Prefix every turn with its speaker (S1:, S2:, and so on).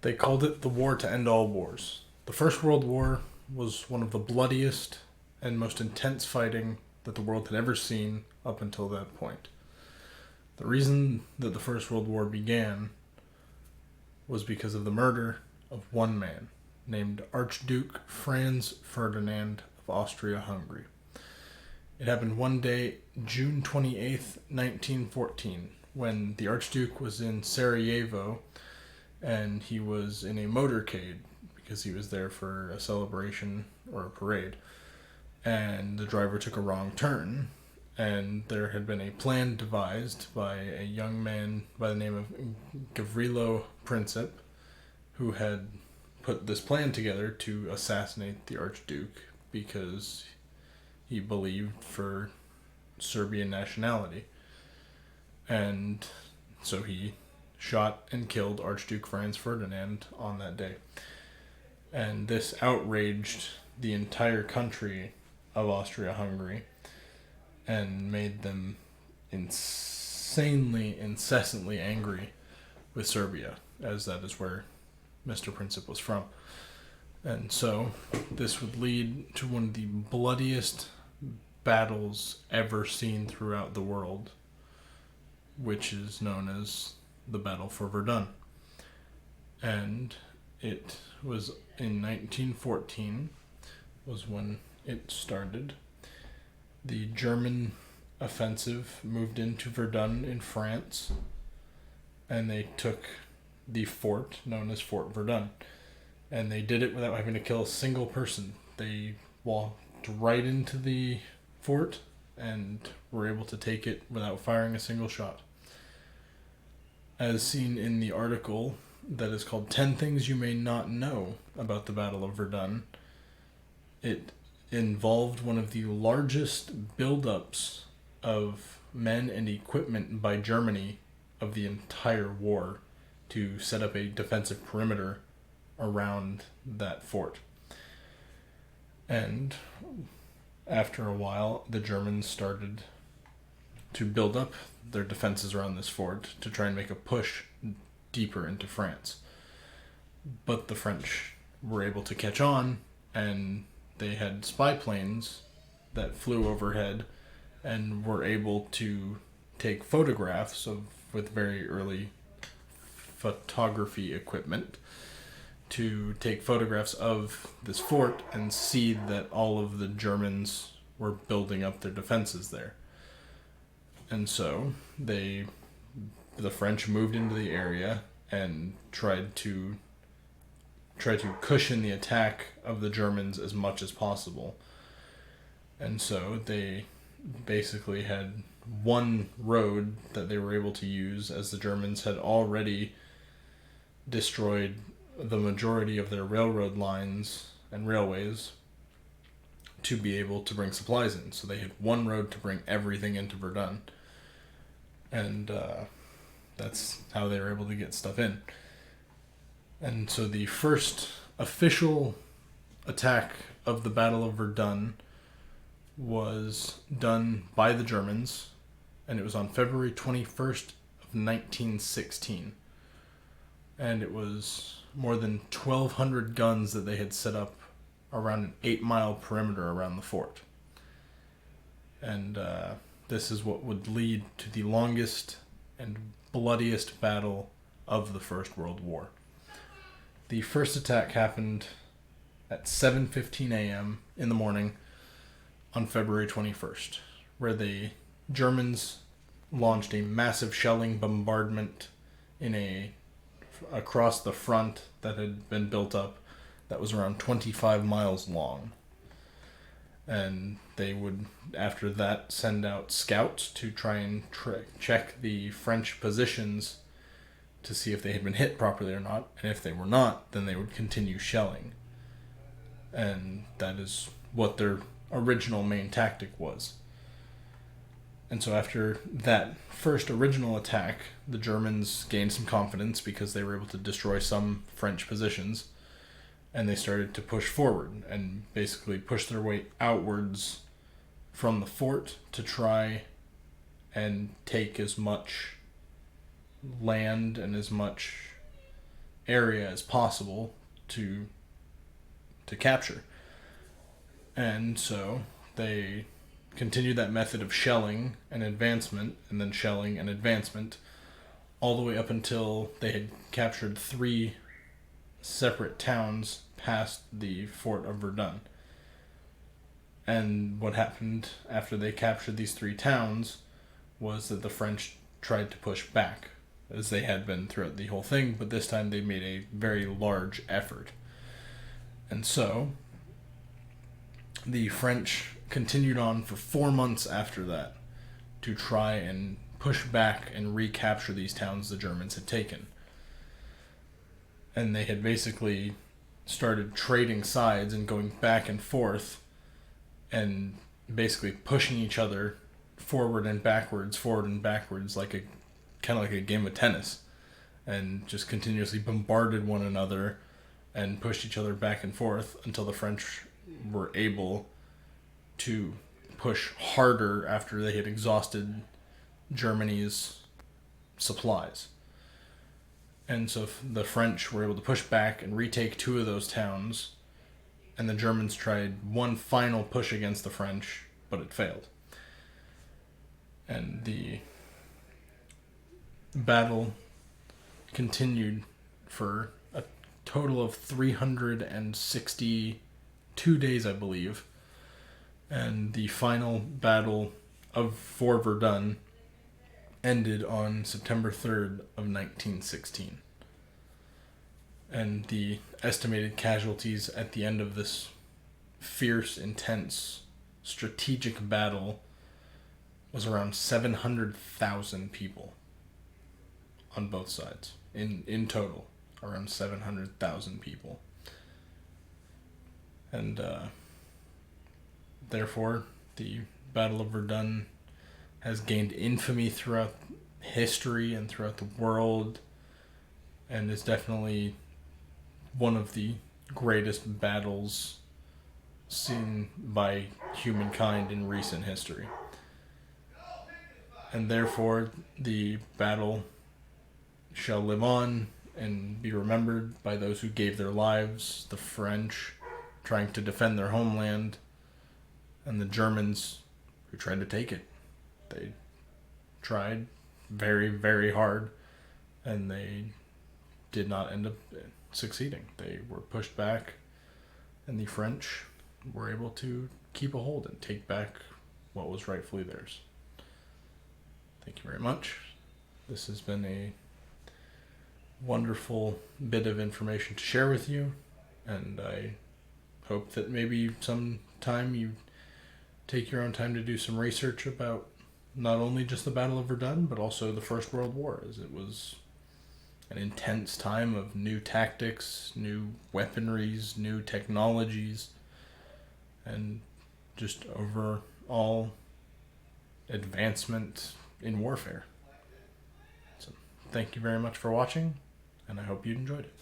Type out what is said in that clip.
S1: They called it the war to end all wars. The First World War was one of the bloodiest and most intense fighting that the world had ever seen up until that point. The reason that the First World War began was because of the murder of one man named Archduke Franz Ferdinand of Austria-Hungary. It happened one day, June 28th, 1914, when the Archduke was in Sarajevo and he was in a motorcade because he was there for a celebration or a parade. And the driver took a wrong turn, and there had been a plan devised by a young man by the name of Gavrilo Princip, who had put this plan together to assassinate the Archduke because he believed for Serbian nationality. And so he shot and killed Archduke Franz Ferdinand on that day. And this outraged the entire country of Austria-Hungary and made them incessantly angry with Serbia, as that is where Mr. Princip was from. And so this would lead to one of the bloodiest battles ever seen throughout the world, which is known as the Battle for Verdun. And it was in 1914 was when it started. The German offensive moved into Verdun in France, and they took the fort known as Fort Verdun. And they did it without having to kill a single person. They walked right into the fort and were able to take it without firing a single shot. As seen in the article that is called 10 Things You May Not Know About the Battle of Verdun, it involved one of the largest buildups of men and equipment by Germany of the entire war to set up a defensive perimeter around that fort. And after a while, the Germans started to build up their defenses around this fort to try and make a push deeper into France. But the French were able to catch on, and they had spy planes that flew overhead and were able to take photographs with very early photography equipment to take photographs of this fort and see that all of the Germans were building up their defenses there. And so the French moved into the area and tried to cushion the attack of the Germans as much as possible. And so they basically had one road that they were able to use, as the Germans had already destroyed the majority of their railroad lines and railways to be able to bring supplies in. So they had one road to bring everything into Verdun. And that's how they were able to get stuff in. And so the first official attack of the Battle of Verdun was done by the Germans, and it was on February 21st of 1916. And it was more than 1,200 guns that they had set up around an 8-mile perimeter around the fort. And this is what would lead to the longest and bloodiest battle of the First World War. The first attack happened at 7:15 a.m. in the morning on February 21st, where the Germans launched a massive shelling bombardment across the front that had been built up that was around 25 miles long. And they would, after that, send out scouts to try and check the French positions to see if they had been hit properly or not. And if they were not, then they would continue shelling. And that is what their original main tactic was. And so after that first original attack, the Germans gained some confidence because they were able to destroy some French positions. And they started to push forward and basically push their way outwards from the fort to try and take as much land and as much area as possible to capture. And so they continued that method of shelling and advancement, and then shelling and advancement, all the way up until they had captured 3 separate towns past the fort of Verdun. And what happened after they captured these 3 towns was that the French tried to push back, as they had been throughout the whole thing, but this time they made a very large effort. And so the French continued on for 4 months after that to try and push back and recapture these towns the Germans had taken. And they had basically started trading sides and going back and forth and basically pushing each other forward and backwards, like a kind of like a game of tennis, and just continuously bombarded one another and pushed each other back and forth until the French were able to push harder after they had exhausted Germany's supplies. And so the French were able to push back and retake 2 of those towns, and the Germans tried one final push against the French, but it failed. And the battle continued for a total of 362 days, I believe. And the final battle for Verdun ended on September 3rd of 1916. And the estimated casualties at the end of this fierce, intense, strategic battle was around 700,000 people on both sides. In total, around 700,000 people. And therefore, the Battle of Verdun has gained infamy throughout history and throughout the world, and is definitely one of the greatest battles seen by humankind in recent history. And therefore, the battle shall live on and be remembered by those who gave their lives, the French trying to defend their homeland, and the Germans who tried to take it. They tried very, very hard, and they did not end up succeeding. They were pushed back, and the French were able to keep a hold and take back what was rightfully theirs. Thank you very much. This has been a wonderful bit of information to share with you, and I hope that maybe sometime you take your own time to do some research about not only just the Battle of Verdun, but also the First World War, as it was an intense time of new tactics, new weaponries, new technologies, and just overall advancement in warfare. So, thank you very much for watching, and I hope you enjoyed it.